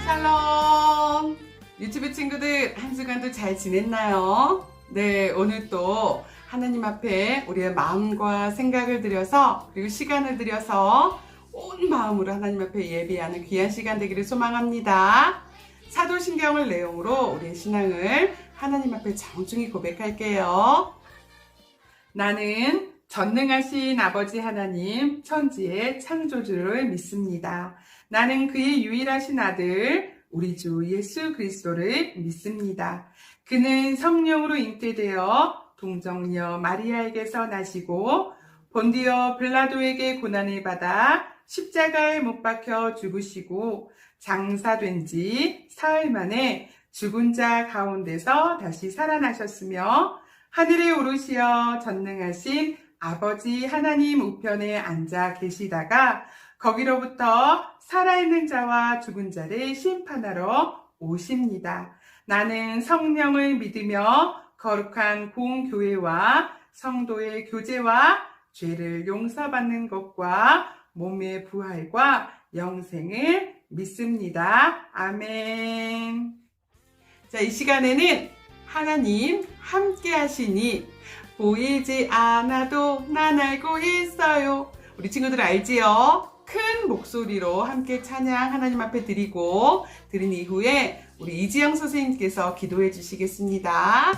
샬롬! 유튜브 친구들 한 주간도 잘 지냈나요? 네, 오늘 또 하나님 앞에 우리의 마음과 생각을 들여서 그리고 시간을 들여서 온 마음으로 하나님 앞에 예배하는 귀한 시간 되기를 소망합니다. 사도신경을 내용으로 우리의 신앙을 하나님 앞에 정중히 고백할게요. 나는 전능하신 아버지 하나님 천지의 창조주를 믿습니다. 나는 그의 유일하신 아들 우리 주 예수 그리스도를 믿습니다. 그는 성령으로 잉태되어 동정녀 마리아에게서 나시고 본디오 빌라도에게 고난을 받아 십자가에 못 박혀 죽으시고 장사된 지 사흘 만에 죽은 자 가운데서 다시 살아나셨으며 하늘에 오르시어 전능하신 아버지 하나님 우편에 앉아 계시다가 거기로부터 살아있는 자와 죽은 자를 심판하러 오십니다. 나는 성령을 믿으며 거룩한 공교회와 성도의 교제와 죄를 용서받는 것과 몸의 부활과 영생을 믿습니다. 아멘. 자, 이 시간에는 하나님 함께 하시니 보이지 않아도 난 알고 있어요. 우리 친구들 알지요? 큰 목소리로 함께 찬양 하나님 앞에 드리고 드린 이후에 우리 이지영 선생님께서 기도해 주시겠습니다.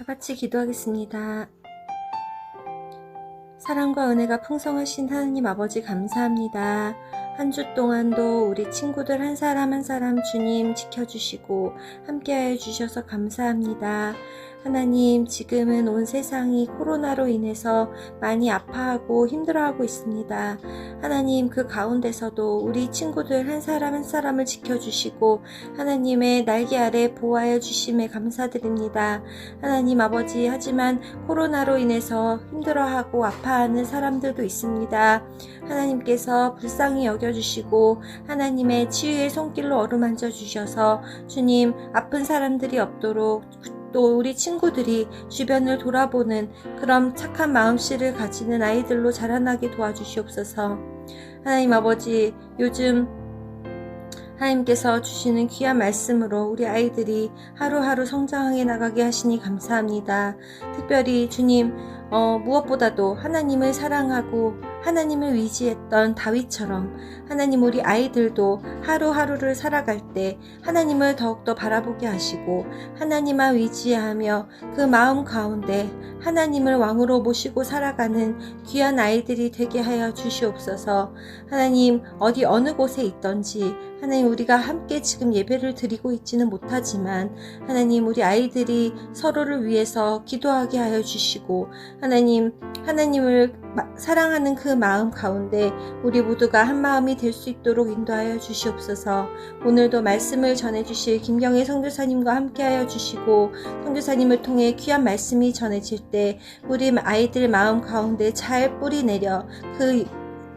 같이 기도하겠습니다. 사랑과 은혜가 풍성하신 하나님 아버지 감사합니다. 한 주 동안도 우리 친구들 한 사람 한 사람 주님 지켜주시고 함께하여 주셔서 감사합니다. 하나님, 지금은 온 세상이 코로나로 인해서 많이 아파하고 힘들어하고 있습니다. 하나님, 그 가운데서도 우리 친구들 한 사람 한 사람을 지켜주시고 하나님의 날개 아래 보호하여 주심에 감사드립니다. 하나님 아버지, 하지만 코로나로 인해서 힘들어하고 아파하는 사람들도 있습니다. 하나님께서 불쌍히 여겨주시고 하나님의 치유의 손길로 어루만져 주셔서 주님, 아픈 사람들이 없도록 또 우리 친구들이 주변을 돌아보는 그런 착한 마음씨를 가지는 아이들로 자라나게 도와주시옵소서. 하나님 아버지, 요즘 하나님께서 주시는 귀한 말씀으로 우리 아이들이 하루하루 성장해 나가게 하시니 감사합니다. 특별히 주님, 무엇보다도 하나님을 사랑하고 하나님을 의지했던 다윗처럼 하나님, 우리 아이들도 하루하루를 살아갈 때 하나님을 더욱더 바라보게 하시고 하나님만 의지하며 그 마음 가운데 하나님을 왕으로 모시고 살아가는 귀한 아이들이 되게 하여 주시옵소서. 하나님, 어느 곳에 있던지 하나님, 우리가 함께 지금 예배를 드리고 있지는 못하지만 하나님, 우리 아이들이 서로를 위해서 기도하게 하여 주시고 하나님, 하나님을 사랑하는 그 마음 가운데 우리 모두가 한 마음이 될 수 있도록 인도하여 주시옵소서. 오늘도 말씀을 전해주실 김경애 선교사님과 함께하여 주시고 선교사님을 통해 귀한 말씀이 전해질 때 우리 아이들 마음 가운데 잘 뿌리 내려 그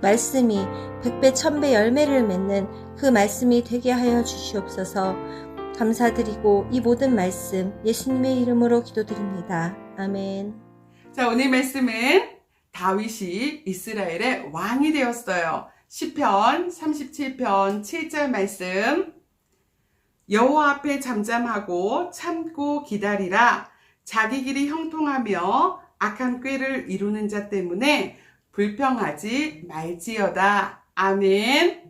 말씀이 100배 1000배 열매를 맺는 그 말씀이 되게 하여 주시옵소서. 감사드리고 이 모든 말씀 예수님의 이름으로 기도드립니다. 아멘. 자, 오늘 말씀은 다윗이 이스라엘의 왕이 되었어요. 시편 37편 7절 말씀. 여호와 앞에 잠잠하고 참고 기다리라. 자기 길이 형통하며 악한 꾀를 이루는 자 때문에 불평하지 말지어다. 아멘.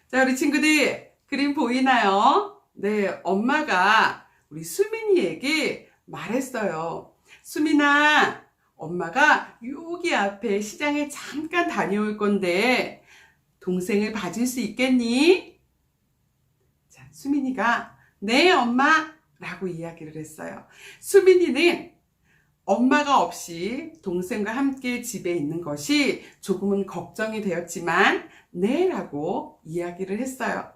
자, 우리 친구들 그림 보이나요? 네, 엄마가 우리 수민이에게 말했어요. 수민아, 엄마가 여기 앞에 시장에 잠깐 다녀올 건데 동생을 봐줄 수 있겠니? 자, 수민이가 네, 엄마 라고 이야기를 했어요. 수민이는 엄마가 없이 동생과 함께 집에 있는 것이 조금은 걱정이 되었지만 네 라고 이야기를 했어요.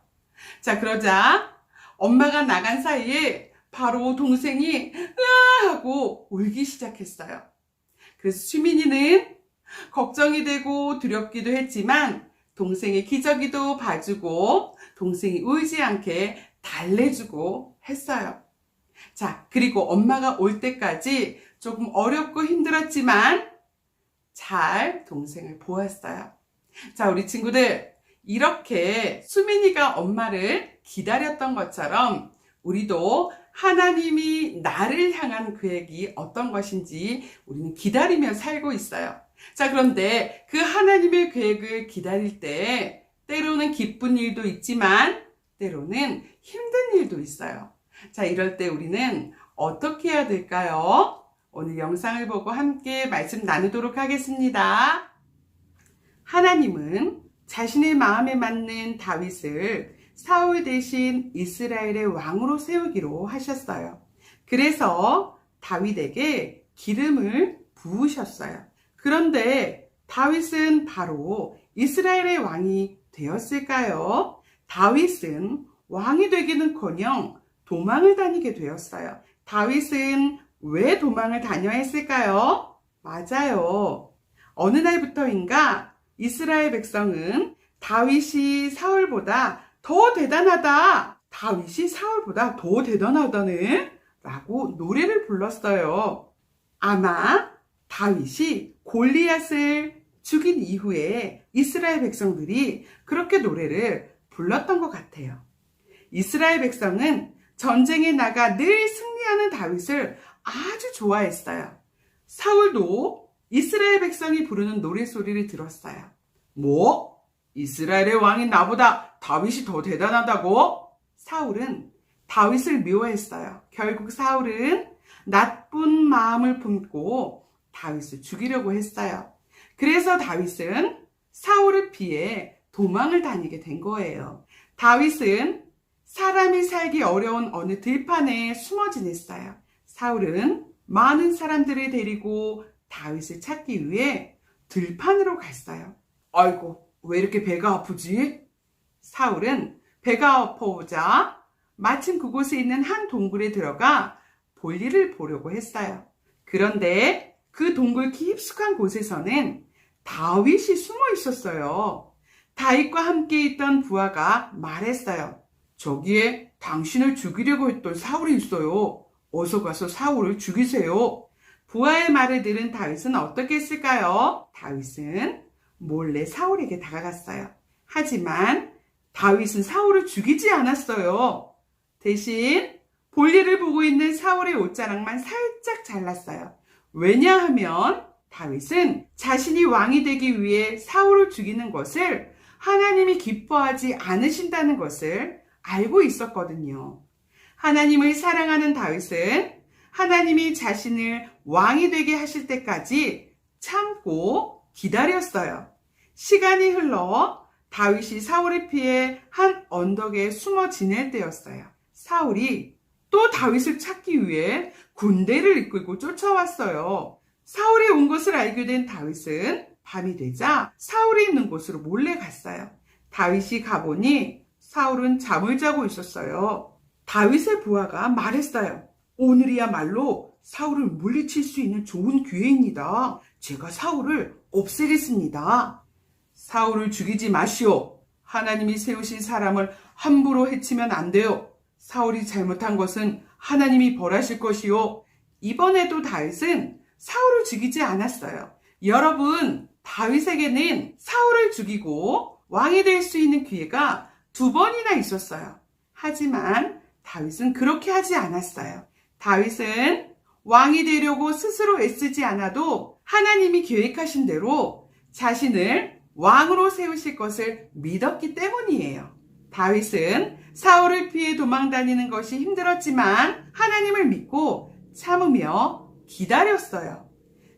자, 그러자 엄마가 나간 사이에 바로 동생이 으아 하고 울기 시작했어요. 그래서 수민이는 걱정이 되고 두렵기도 했지만 동생의 기저귀도 봐주고 동생이 울지 않게 달래주고 했어요. 자, 그리고 엄마가 올 때까지 조금 어렵고 힘들었지만 잘 동생을 보았어요. 자, 우리 친구들, 이렇게 수민이가 엄마를 기다렸던 것처럼 우리도 하나님이 나를 향한 계획이 어떤 것인지 우리는 기다리며 살고 있어요. 자, 그런데 그 하나님의 계획을 기다릴 때 때로는 기쁜 일도 있지만 때로는 힘든 일도 있어요. 자, 이럴 때 우리는 어떻게 해야 될까요? 오늘 영상을 보고 함께 말씀 나누도록 하겠습니다. 하나님은 자신의 마음에 맞는 다윗을 사울 대신 이스라엘의 왕으로 세우기로 하셨어요. 그래서 다윗에게 기름을 부으셨어요. 그런데 다윗은 바로 이스라엘의 왕이 되었을까요? 다윗은 왕이 되기는커녕 도망을 다니게 되었어요. 다윗은 왜 도망을 다녀야 했을까요? 맞아요. 어느 날부터인가 이스라엘 백성은 다윗이 사울보다 더 대단하다. 다윗이 사울보다 더 대단하다네. 라고 노래를 불렀어요. 아마 다윗이 골리앗을 죽인 이후에 이스라엘 백성들이 그렇게 노래를 불렀던 것 같아요. 이스라엘 백성은 전쟁에 나가 늘 승리하는 다윗을 아주 좋아했어요. 사울도 이스라엘 백성이 부르는 노래소리를 들었어요. 뭐? 이스라엘의 왕인 나보다 다윗이 더 대단하다고? 사울은 다윗을 미워했어요. 결국 사울은 나쁜 마음을 품고 다윗을 죽이려고 했어요. 그래서 다윗은 사울을 피해 도망을 다니게 된 거예요. 다윗은 사람이 살기 어려운 어느 들판에 숨어 지냈어요. 사울은 많은 사람들을 데리고 다윗을 찾기 위해 들판으로 갔어요. 아이고, 왜 이렇게 배가 아프지? 사울은 배가 아파오자 마침 그곳에 있는 한 동굴에 들어가 볼일을 보려고 했어요. 그런데 그 동굴 깊숙한 곳에서는 다윗이 숨어 있었어요. 다윗과 함께 있던 부하가 말했어요. 저기에 당신을 죽이려고 했던 사울이 있어요. 어서 가서 사울을 죽이세요. 부하의 말을 들은 다윗은 어떻게 했을까요? 다윗은 몰래 사울에게 다가갔어요. 하지만 다윗은 사울을 죽이지 않았어요. 대신 볼일을 보고 있는 사울의 옷자락만 살짝 잘랐어요. 왜냐하면 다윗은 자신이 왕이 되기 위해 사울을 죽이는 것을 하나님이 기뻐하지 않으신다는 것을 알고 있었거든요. 하나님을 사랑하는 다윗은 하나님이 자신을 왕이 되게 하실 때까지 참고 기다렸어요. 시간이 흘러 다윗이 사울을 피해 한 언덕에 숨어 지낼 때였어요. 사울이 또 다윗을 찾기 위해 군대를 이끌고 쫓아왔어요. 사울이 온 것을 알게 된 다윗은 밤이 되자 사울이 있는 곳으로 몰래 갔어요. 다윗이 가보니 사울은 잠을 자고 있었어요. 다윗의 부하가 말했어요. 오늘이야말로 사울을 물리칠 수 있는 좋은 기회입니다. 제가 사울을 없애겠습니다. 사울을 죽이지 마시오. 하나님이 세우신 사람을 함부로 해치면 안 돼요. 사울이 잘못한 것은 하나님이 벌하실 것이요. 이번에도 다윗은 사울을 죽이지 않았어요. 여러분, 다윗에게는 사울을 죽이고 왕이 될 수 있는 기회가 2번이나 있었어요. 하지만 다윗은 그렇게 하지 않았어요. 다윗은 왕이 되려고 스스로 애쓰지 않아도 하나님이 계획하신 대로 자신을 왕으로 세우실 것을 믿었기 때문이에요. 다윗은 사울을 피해 도망다니는 것이 힘들었지만 하나님을 믿고 참으며 기다렸어요.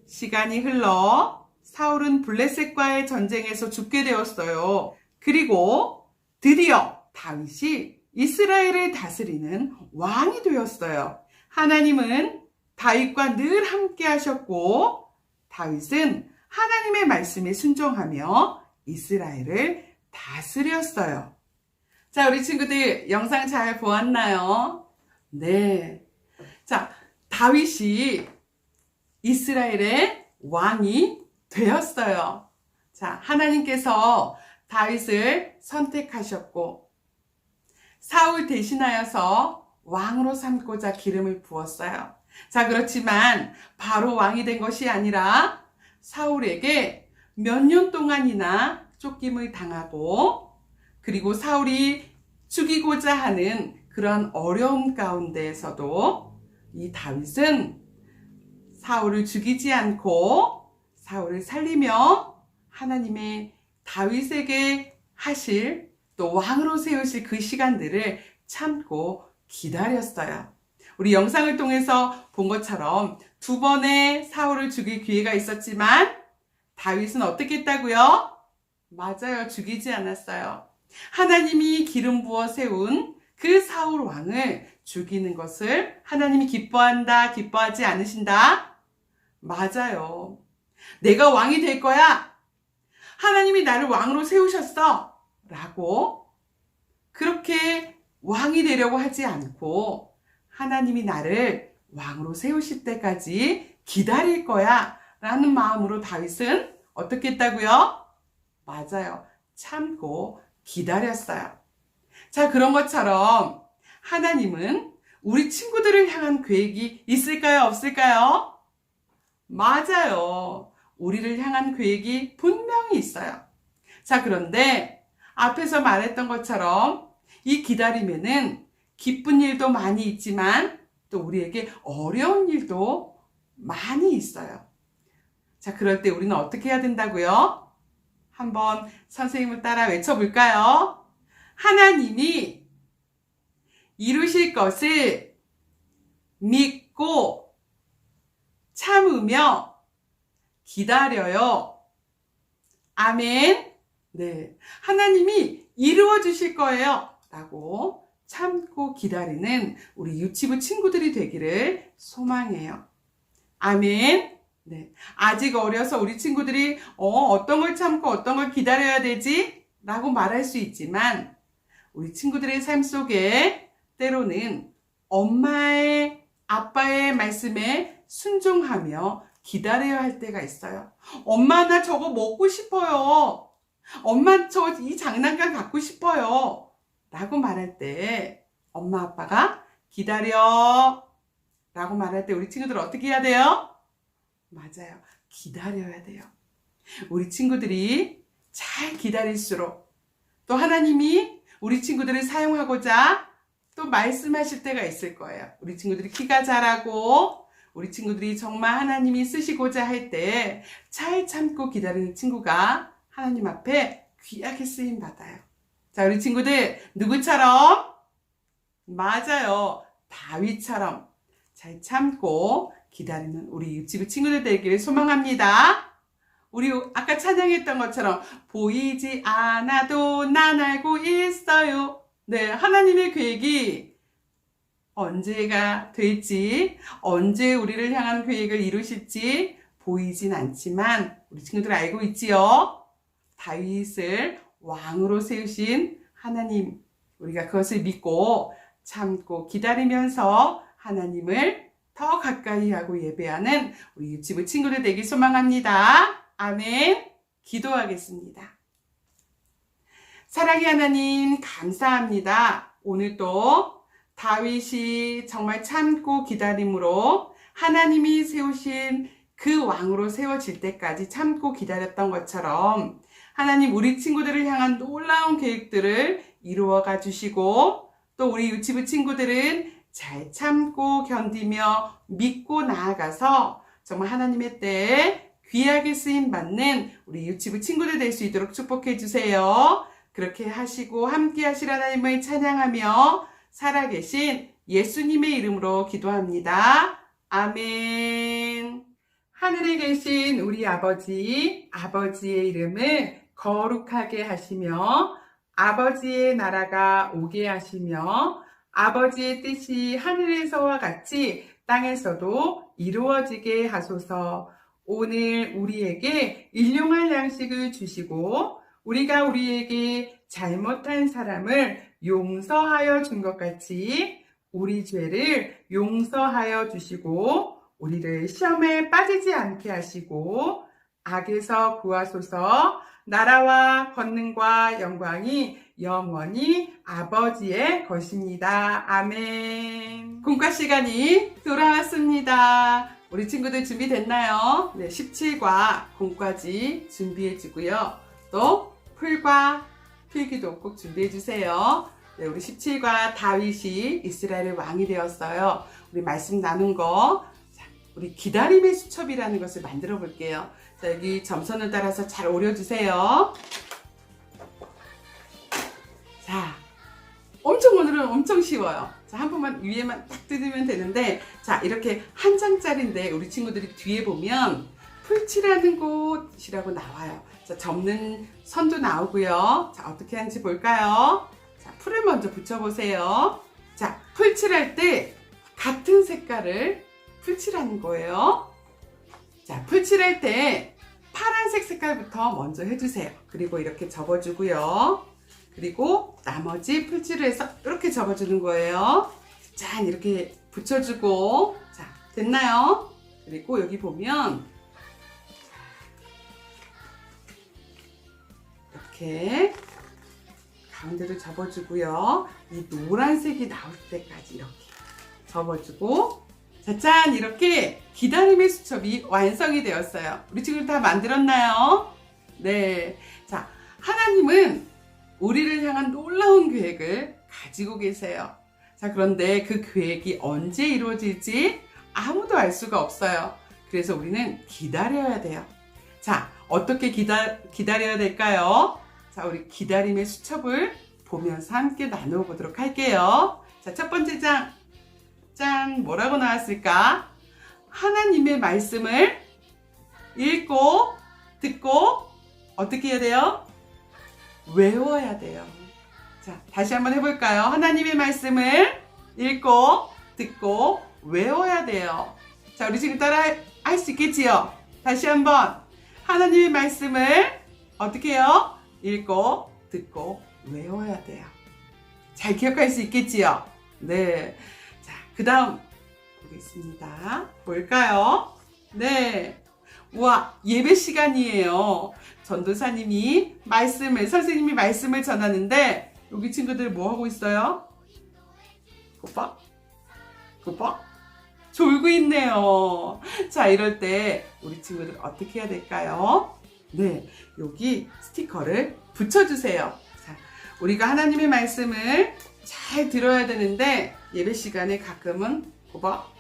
시간이 흘러 사울은 블레셋과의 전쟁에서 죽게 되었어요. 그리고 드디어 다윗이 이스라엘을 다스리는 왕이 되었어요. 하나님은 다윗과 늘 함께 하셨고 다윗은 하나님의 말씀에 순종하며 이스라엘을 다스렸어요. 자, 우리 친구들 영상 잘 보았나요? 네. 자, 다윗이 이스라엘의 왕이 되었어요. 자, 하나님께서 다윗을 선택하셨고 사울 대신하여서 왕으로 삼고자 기름을 부었어요. 자, 그렇지만 바로 왕이 된 것이 아니라 사울에게 몇 년 동안이나 쫓김을 당하고 그리고 사울이 죽이고자 하는 그런 어려움 가운데에서도 이 다윗은 사울을 죽이지 않고 사울을 살리며 하나님의 다윗에게 하실 또 왕으로 세우실 그 시간들을 참고 기다렸어요. 우리 영상을 통해서 본 것처럼 2번의 사울을 죽일 기회가 있었지만 다윗은 어떻게 했다고요? 맞아요. 죽이지 않았어요. 하나님이 기름 부어 세운 그 사울 왕을 죽이는 것을 하나님이 기뻐한다, 기뻐하지 않으신다? 맞아요. 내가 왕이 될 거야. 하나님이 나를 왕으로 세우셨어. 라고 그렇게 왕이 되려고 하지 않고 하나님이 나를 왕으로 세우실 때까지 기다릴 거야. 라는 마음으로 다윗은 어떻게 했다고요? 맞아요. 참고 기다렸어요. 자, 그런 것처럼 하나님은 우리 친구들을 향한 계획이 있을까요? 없을까요? 맞아요. 우리를 향한 계획이 분명히 있어요. 자, 그런데 앞에서 말했던 것처럼 이 기다림에는 기쁜 일도 많이 있지만 또 우리에게 어려운 일도 많이 있어요. 자, 그럴 때 우리는 어떻게 해야 된다고요? 한번 선생님을 따라 외쳐볼까요? 하나님이 이루실 것을 믿고 참으며 기다려요. 아멘. 네. 하나님이 이루어 주실 거예요. 라고 참고 기다리는 우리 유치부 친구들이 되기를 소망해요. 아멘. 네. 아직 어려서 우리 친구들이 어떤 걸 참고 어떤 걸 기다려야 되지? 라고 말할 수 있지만 우리 친구들의 삶 속에 때로는 엄마의 아빠의 말씀에 순종하며 기다려야 할 때가 있어요. 엄마, 나 저거 먹고 싶어요. 엄마, 저 이 장난감 갖고 싶어요. 라고 말할 때 엄마 아빠가 기다려 라고 말할 때 우리 친구들 어떻게 해야 돼요? 맞아요. 기다려야 돼요. 우리 친구들이 잘 기다릴수록 또 하나님이 우리 친구들을 사용하고자 또 말씀하실 때가 있을 거예요. 우리 친구들이 키가 자라고 우리 친구들이 정말 하나님이 쓰시고자 할 때 잘 참고 기다리는 친구가 하나님 앞에 귀하게 쓰임 받아요. 자, 우리 친구들 누구처럼? 맞아요. 다윗처럼 잘 참고 기다리는 우리 유치부 친구들 되기를 소망합니다. 우리 아까 찬양했던 것처럼 보이지 않아도 난 알고 있어요. 네, 하나님의 계획이 언제가 될지, 언제 우리를 향한 계획을 이루실지 보이진 않지만 우리 친구들 알고 있지요? 다윗을 왕으로 세우신 하나님, 우리가 그것을 믿고 참고 기다리면서 하나님을 더 가까이 하고 예배하는 우리 유치부 친구들 되길 소망합니다. 아멘. 기도하겠습니다. 사랑의 하나님, 감사합니다. 오늘도 다윗이 정말 참고 기다림으로 하나님이 세우신 그 왕으로 세워질 때까지 참고 기다렸던 것처럼 하나님 우리 친구들을 향한 놀라운 계획들을 이루어가 주시고 또 우리 유치부 친구들은 잘 참고 견디며 믿고 나아가서 정말 하나님의 때에 귀하게 쓰임 받는 우리 유치부 친구들 될 수 있도록 축복해 주세요. 그렇게 하시고 함께 하실 하나님을 찬양하며 살아계신 예수님의 이름으로 기도합니다. 아멘. 하늘에 계신 우리 아버지, 아버지의 이름을 거룩하게 하시며 아버지의 나라가 오게 하시며 아버지의 뜻이 하늘에서와 같이 땅에서도 이루어지게 하소서. 오늘 우리에게 일용할 양식을 주시고 우리가 우리에게 잘못한 사람을 용서하여 준 것 같이 우리 죄를 용서하여 주시고 우리를 시험에 빠지지 않게 하시고 악에서 구하소서. 나라와 권능과 영광이 영원히 아버지의 것입니다. 아멘. 공과 시간이 돌아왔습니다. 우리 친구들 준비됐나요? 네, 17과 공과지 준비해주고요. 또 풀과 필기도 꼭 준비해주세요. 네, 우리 17과 다윗이 이스라엘의 왕이 되었어요. 우리 말씀 나눈 거, 자, 우리 기다림의 수첩이라는 것을 만들어 볼게요. 자, 여기 점선을 따라서 잘 오려주세요. 자, 오늘은 엄청 쉬워요. 자, 한 번만 위에만 딱 뜯으면 되는데, 자, 이렇게 한 장짜리인데 우리 친구들이 뒤에 보면 풀칠하는 곳이라고 나와요. 자, 접는 선도 나오고요. 자, 어떻게 하는지 볼까요? 자, 풀을 먼저 붙여보세요. 자, 풀칠할 때 같은 색깔을 풀칠하는 거예요. 자, 풀칠할 때 파란색 색깔부터 먼저 해주세요. 그리고 이렇게 접어주고요. 그리고 나머지 풀칠을 해서 이렇게 접어주는 거예요. 짠, 이렇게 붙여주고. 자, 됐나요? 그리고 여기 보면 이렇게 가운데도 접어주고요. 이 노란색이 나올 때까지 이렇게 접어주고. 자, 짠! 이렇게 기다림의 수첩이 완성이 되었어요. 우리 친구들 다 만들었나요? 네. 자, 하나님은 우리를 향한 놀라운 계획을 가지고 계세요. 자, 그런데 그 계획이 언제 이루어질지 아무도 알 수가 없어요. 그래서 우리는 기다려야 돼요. 자, 어떻게 기다려야 될까요? 자, 우리 기다림의 수첩을 보면서 함께 나누어 보도록 할게요. 자, 첫 번째 장. 짠! 뭐라고 나왔을까? 하나님의 말씀을 읽고, 듣고, 어떻게 해야 돼요? 외워야 돼요. 자, 다시 한번 해볼까요? 하나님의 말씀을 읽고, 듣고, 외워야 돼요. 자, 우리 지금 따라 할 수 있겠지요? 다시 한번. 하나님의 말씀을 어떻게 해요? 읽고, 듣고, 외워야 돼요. 잘 기억할 수 있겠지요? 네. 자, 그 다음 보겠습니다. 뭘까요? 네. 우와, 예배 시간이에요. 전도사님이 선생님이 말씀을 전하는데, 여기 친구들 뭐 하고 있어요? 꼬박? 졸고 있네요. 자, 이럴 때 우리 친구들 어떻게 해야 될까요? 네, 여기 스티커를 붙여주세요. 자, 우리가 하나님의 말씀을 잘 들어야 되는데, 예배 시간에 가끔은 꼬박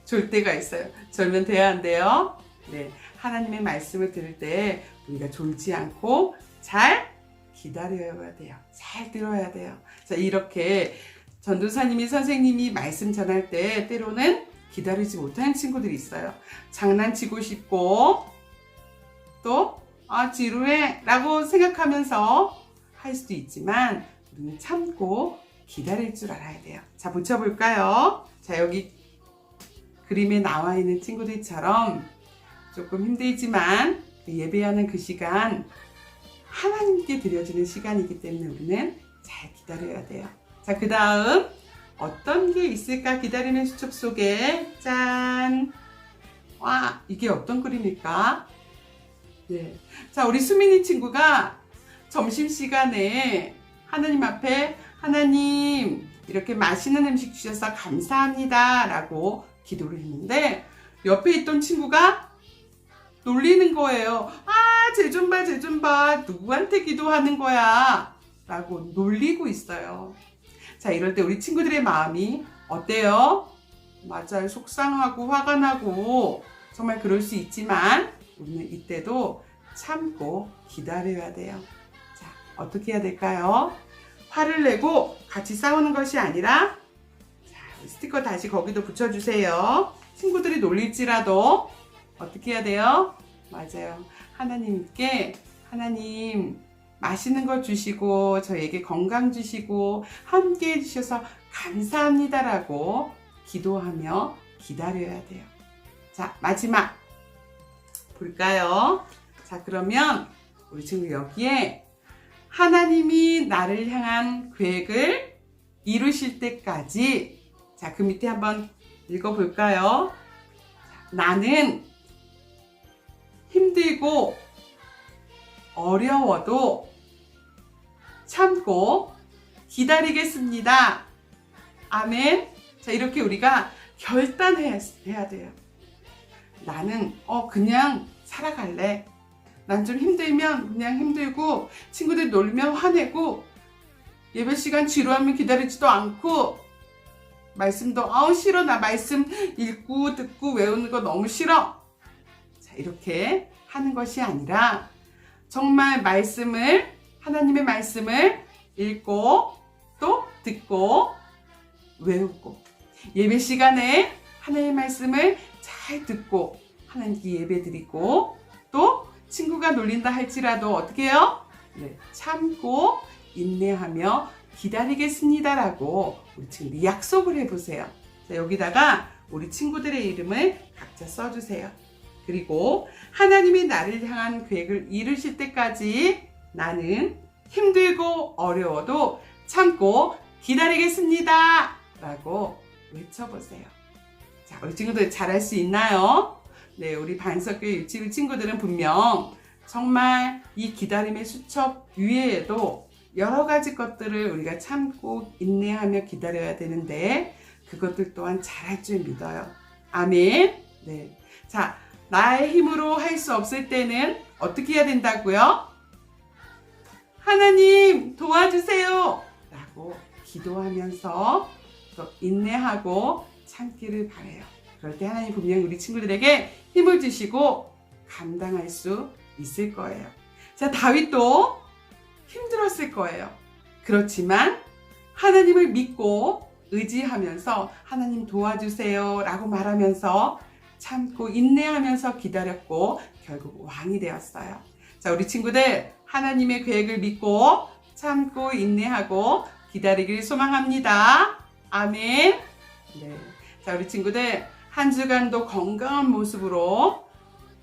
졸 때가 있어요. 졸면 돼야 한대요. 네, 하나님의 말씀을 들을 때 우리가 졸지 않고 잘 기다려야 돼요. 잘 들어야 돼요. 자, 이렇게 전도사님이 선생님이 말씀 전할 때 때로는 기다리지 못하는 친구들이 있어요. 장난치고 싶고 또 지루해 라고 생각하면서 할 수도 있지만 우리는 참고 기다릴 줄 알아야 돼요. 자, 붙여볼까요? 자, 여기 그림에 나와 있는 친구들처럼 조금 힘들지만 예배하는 그 시간 하나님께 드려지는 시간이기 때문에 우리는 잘 기다려야 돼요. 자, 그 다음 어떤 게 있을까? 기다리는 수첩 속에 짠! 와, 이게 어떤 그림일까? 네. 자, 우리 수민이 친구가 점심시간에 하나님 앞에 하나님, 이렇게 맛있는 음식 주셔서 감사합니다 라고 기도를 했는데 옆에 있던 친구가 놀리는 거예요. 아, 쟤 좀 봐, 쟤 좀 봐. 누구한테 기도하는 거야? 라고 놀리고 있어요. 자, 이럴 때 우리 친구들의 마음이 어때요? 맞아요. 속상하고 화가 나고 정말 그럴 수 있지만 우리는 이때도 참고 기다려야 돼요. 자, 어떻게 해야 될까요? 화를 내고 같이 싸우는 것이 아니라 자, 스티커 다시 거기도 붙여주세요. 친구들이 놀릴지라도 어떻게 해야 돼요? 맞아요. 하나님께 하나님 맛있는 거 주시고 저에게 건강 주시고 함께 해주셔서 감사합니다라고 기도하며 기다려야 돼요. 자, 마지막 볼까요? 자, 그러면 우리 친구 여기에 하나님이 나를 향한 계획을 이루실 때까지 자, 그 밑에 한번 읽어볼까요? 나는 힘들고 어려워도 참고 기다리겠습니다. 아멘. 자, 이렇게 우리가 결단해야 돼요. 나는 그냥 살아갈래. 난 좀 힘들면 그냥 힘들고 친구들 놀면 화내고 예배 시간 지루하면 기다리지도 않고 말씀도 싫어. 나 말씀 읽고 듣고 외우는 거 너무 싫어. 자, 이렇게 하는 것이 아니라 정말 하나님의 말씀을 읽고 또 듣고 외우고 예배 시간에 하나님의 말씀을 잘 듣고 하나님께 예배 드리고 또 친구가 놀린다 할지라도 어떻게 해요? 네, 참고 인내하며 기다리겠습니다라고 우리 친구들이 약속을 해보세요. 자, 여기다가 우리 친구들의 이름을 각자 써주세요. 그리고 하나님이 나를 향한 계획을 이루실 때까지 나는 힘들고 어려워도 참고 기다리겠습니다 라고 외쳐보세요. 자, 우리 친구들 잘할 수 있나요? 네, 우리 반석교회 유치부 친구들은 분명 정말 이 기다림의 수첩 위에도 여러 가지 것들을 우리가 참고 인내하며 기다려야 되는데 그것들 또한 잘할 줄 믿어요. 아멘. 네. 자, 나의 힘으로 할 수 없을 때는 어떻게 해야 된다고요? 하나님 도와주세요 라고 기도하면서 또 인내하고 참기를 바라요. 그럴 때 하나님 분명히 우리 친구들에게 힘을 주시고 감당할 수 있을 거예요. 자, 다윗도 힘들었을 거예요. 그렇지만 하나님을 믿고 의지하면서 하나님 도와주세요 라고 말하면서 참고 인내하면서 기다렸고 결국 왕이 되었어요. 자, 우리 친구들 하나님의 계획을 믿고 참고 인내하고 기다리길 소망합니다. 아멘. 네. 자, 우리 친구들 한 주간도 건강한 모습으로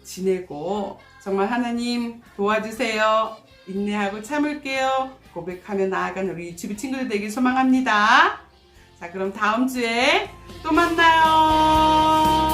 지내고 정말 하나님 도와주세요. 인내하고 참을게요. 고백하며 나아가는 우리 유치부 친구들 되길 소망합니다. 자, 그럼 다음 주에 또 만나요.